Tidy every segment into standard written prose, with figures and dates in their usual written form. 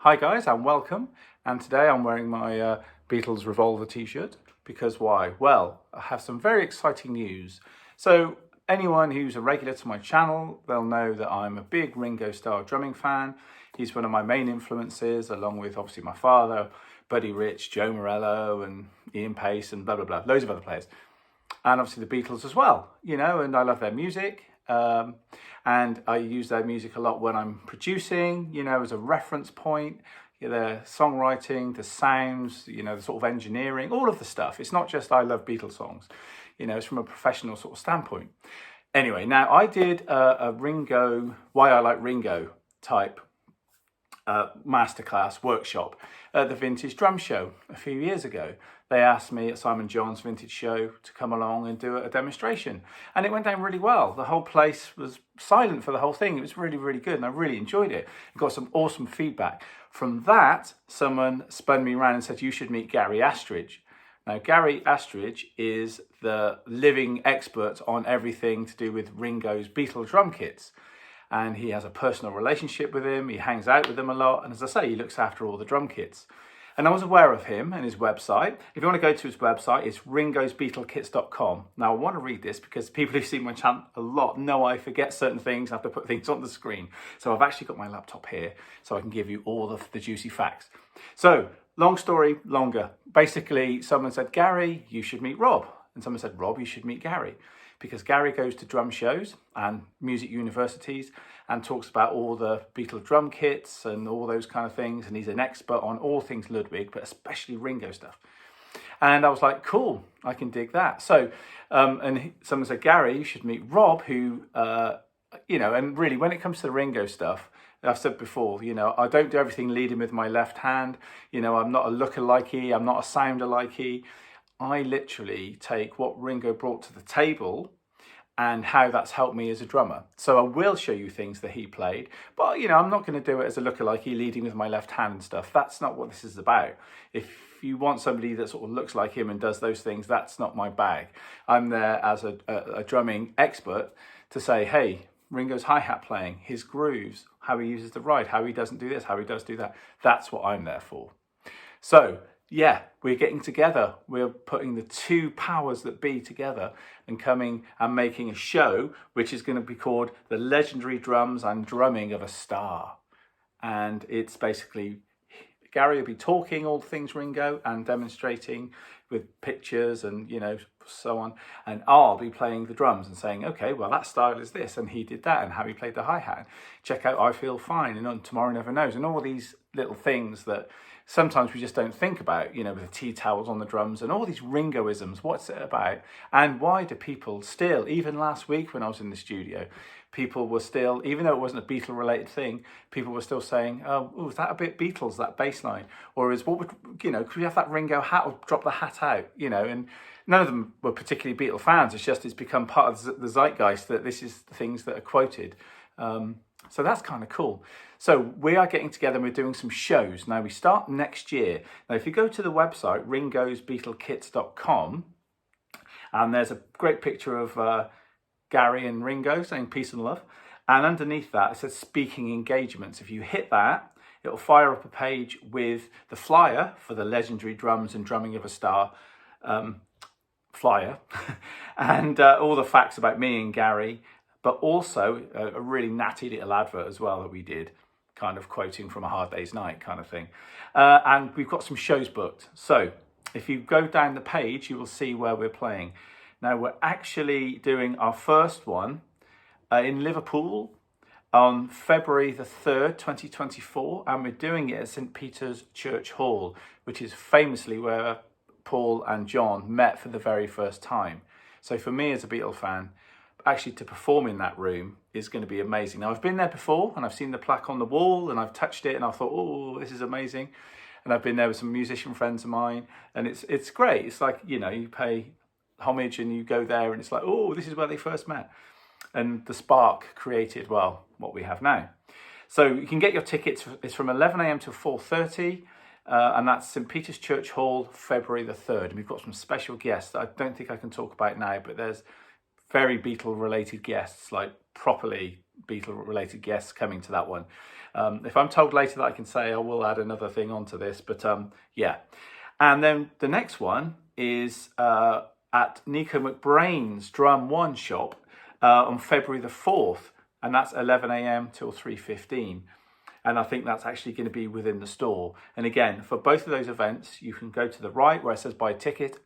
Hi guys and welcome, and today I'm wearing my Beatles Revolver t-shirt because why? Well, I have some very exciting news. So anyone who's a regular to my channel, they'll know that I'm a big Ringo style drumming fan. He's one of my main influences, along with obviously my father, Buddy Rich, Joe Morello and Ian Pace and blah blah blah, loads of other players. And obviously the Beatles as well, and I love their music. And I use their music a lot when I'm producing, as a reference point. Their songwriting, the sounds, the sort of engineering, all of the stuff. It's not just I love Beatles songs, it's from a professional sort of standpoint. Anyway, now I did a Ringo, why I like Ringo type masterclass workshop at the Vintage Drum Show a few years ago. They asked me at Simon John's Vintage Show to come along and do a demonstration, and it went down really well. The whole place was silent for the whole thing. It was really, really good, and I really enjoyed it. I got some awesome feedback. From that, someone spun me around and said, you should meet Gary Astridge. Now, Gary Astridge is the living expert on everything to do with Ringo's Beatle drum kits. And he has a personal relationship with him. He hangs out with him a lot. And as I say, he looks after all the drum kits. And I was aware of him and his website. If you want to go to his website, it's ringosbeatlekits.com. Now, I want to read this because people who see my channel a lot know I forget certain things. I have to put things on the screen. So I've actually got my laptop here so I can give you all of the juicy facts. So, long story longer. Basically, someone said, Gary, you should meet Rob. And someone said, Rob, you should meet Gary. Because Gary goes to drum shows and music universities and talks about all the Beatle drum kits and all those kind of things. And he's an expert on all things Ludwig, but especially Ringo stuff. And I was like, cool, I can dig that. So, someone said, Gary, you should meet Rob, who, and really when it comes to the Ringo stuff, I've said before, I don't do everything leading with my left hand. I'm not a lookalikey, I'm not a sound-alikey. I literally take what Ringo brought to the table and how that's helped me as a drummer. So I will show you things that he played, but I'm not going to do it as a lookalike leading with my left hand and stuff. That's not what this is about. If you want somebody that sort of looks like him and does those things, that's not my bag. I'm there as a drumming expert to say, hey, Ringo's hi-hat playing, his grooves, how he uses the ride, how he doesn't do this, how he does do that. That's what I'm there for. So, yeah, we're getting together. We're putting the two powers that be together and coming and making a show which is going to be called The Legendary Drums and Drumming of a Star. And it's basically, Gary will be talking all things Ringo and demonstrating with pictures and, so on. And I'll be playing the drums and saying, okay, well, that style is this. And he did that and how he played the hi-hat. Check out I Feel Fine and on Tomorrow Never Knows. And all these little things that sometimes we just don't think about, with the tea towels on the drums and all these Ringoisms. What's it about? And why do people still, even last week when I was in the studio, people were still, even though it wasn't a Beatle related thing, people were still saying, oh, is that a bit Beatles, that bass line? Or could we have that Ringo hat or drop the hat out? And none of them were particularly Beatle fans. It's become part of the zeitgeist that this is the things that are quoted. So that's kind of cool. So we are getting together and we're doing some shows. Now we start next year. Now if you go to the website, ringosbeatlekits.com, and there's a great picture of Gary and Ringo saying peace and love. And underneath that, it says speaking engagements. If you hit that, it'll fire up a page with the flyer for the Legendary Drums and Drumming of a Star flyer and all the facts about me and Gary, but also a really natty little advert as well that we did, kind of quoting from A Hard Day's Night kind of thing. And we've got some shows booked. So if you go down the page, you will see where we're playing. Now we're actually doing our first one in Liverpool on February the 3rd, 2024. And we're doing it at St. Peter's Church Hall, which is famously where Paul and John met for the very first time. So for me as a Beatle fan, actually to perform in that room is going to be amazing. Now I've been there before and I've seen the plaque on the wall and I've touched it and I thought, oh, this is amazing. And I've been there with some musician friends of mine and it's great. It's like, you pay homage and you go there and it's like, oh, this is where they first met. And the spark created, well, what we have now. So you can get your tickets. It's from 11 a.m. to 4:30. And that's St. Peter's Church Hall, February the 3rd. And we've got some special guests that I don't think I can talk about now, but there's very Beatle related guests, like properly Beatle related guests coming to that one. If I'm told later that I can say, I will add another thing onto this, but yeah. And then the next one is at Nico McBrain's Drum One shop on February the 4th, and that's 11 a.m. till 3:15. And I think that's actually going to be within the store. And again, for both of those events, you can go to the right where it says buy a ticket,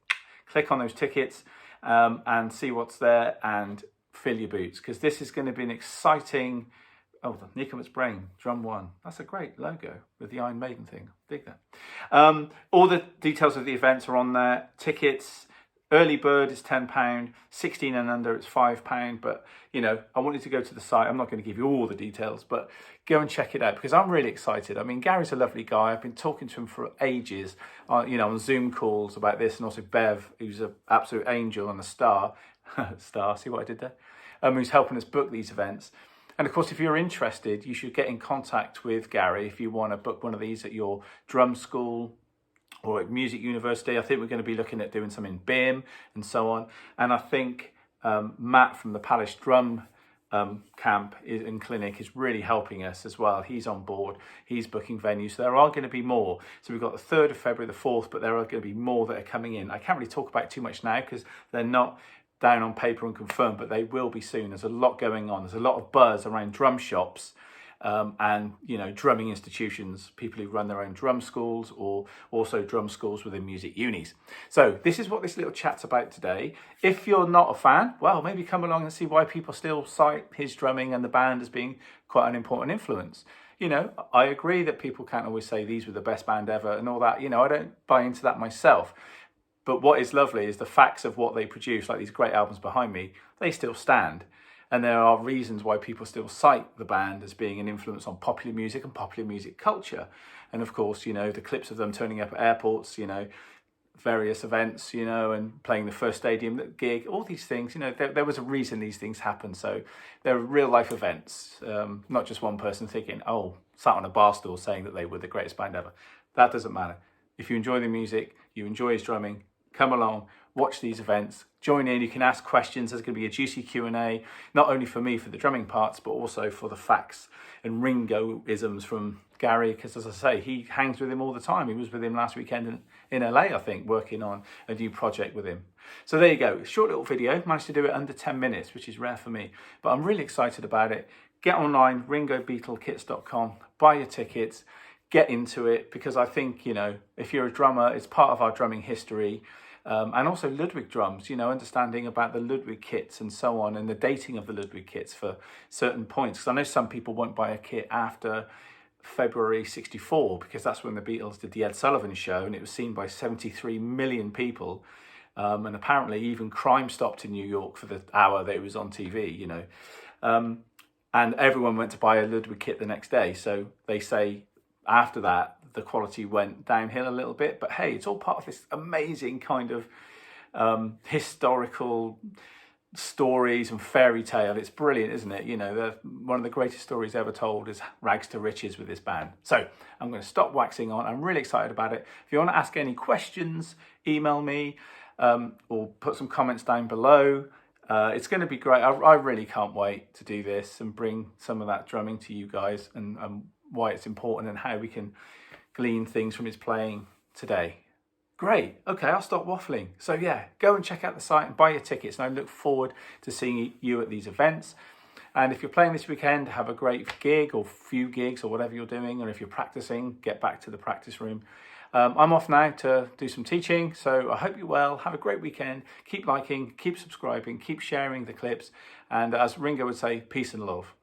click on those tickets and see what's there and fill your boots, because this is going to be an exciting... Oh, the Nico McBrain Drum One. That's a great logo with the Iron Maiden thing. Dig that. All the details of the events are on there. Tickets, early bird is £10, 16 and under it's £5. But, you know, I wanted to go to the site. I'm not going to give you all the details, but go and check it out because I'm really excited. I mean, Gary's a lovely guy. I've been talking to him for ages, you know, on Zoom calls about this, and also Bev, who's an absolute angel and a star. Star, see what I did there? Who's helping us book these events. And of course, if you're interested, you should get in contact with Gary if you want to book one of these at your drum school or at music university. I think we're going to be looking at doing some in BIM and so on. And I think Matt from the Palace Drum camp and clinic is really helping us as well. He's on board. He's booking venues. So there are going to be more. So we've got the 3rd of February, the 4th, but there are going to be more that are coming in. I can't really talk about it too much now because they're not down on paper and confirmed, but they will be soon. There's a lot going on. There's a lot of buzz around drum shops and, you know, drumming institutions, people who run their own drum schools or also drum schools within music unis. So this is what this little chat's about today. If you're not a fan, well, maybe come along and see why people still cite his drumming and the band as being quite an important influence. You know, I agree that people can't always say these were the best band ever and all that. You know, I don't buy into that myself. But what is lovely is the facts of what they produce, like these great albums behind me, they still stand. And there are reasons why people still cite the band as being an influence on popular music and popular music culture. And of course, you know, the clips of them turning up at airports, you know, various events, you know, and playing the first stadium gig, all these things, you know, there was a reason these things happen. So they're real life events, not just one person thinking, oh, sat on a bar stool saying that they were the greatest band ever. That doesn't matter. If you enjoy the music, you enjoy his drumming, come along, watch these events, join in. You can ask questions. There's going to be a juicy Q&A, not only for me for the drumming parts, but also for the facts and Ringo-isms from Gary, because as I say, he hangs with him all the time. He was with him last weekend in LA, I think, working on a new project with him. So there you go, short little video. Managed to do it under 10 minutes, which is rare for me, but I'm really excited about it. Get online, ringobeatlekits.com, buy your tickets, get into it, because I think, you know, if you're a drummer, it's part of our drumming history. And also Ludwig drums, you know, understanding about the Ludwig kits and so on, and the dating of the Ludwig kits for certain points. Because I know some people won't buy a kit after February 64, because that's when the Beatles did the Ed Sullivan Show, and it was seen by 73 million people. And apparently even crime stopped in New York for the hour that it was on TV, you know. And everyone went to buy a Ludwig kit the next day. So they say after that, the quality went downhill a little bit, but hey, it's all part of this amazing kind of historical stories and fairy tale. It's brilliant, isn't it? You know, one of the greatest stories ever told is Rags to Riches with this band. So I'm going to stop waxing on. I'm really excited about it. If you want to ask any questions, email me or put some comments down below. It's going to be great. I really can't wait to do this and bring some of that drumming to you guys and why it's important and how we can glean things from his playing today. Great. Okay, I'll stop waffling. So yeah, go and check out the site and buy your tickets. And I look forward to seeing you at these events. And if you're playing this weekend, have a great gig or few gigs or whatever you're doing. Or if you're practicing, get back to the practice room. I'm off now to do some teaching. So I hope you're well. Have a great weekend. Keep liking, keep subscribing, keep sharing the clips. And as Ringo would say, peace and love.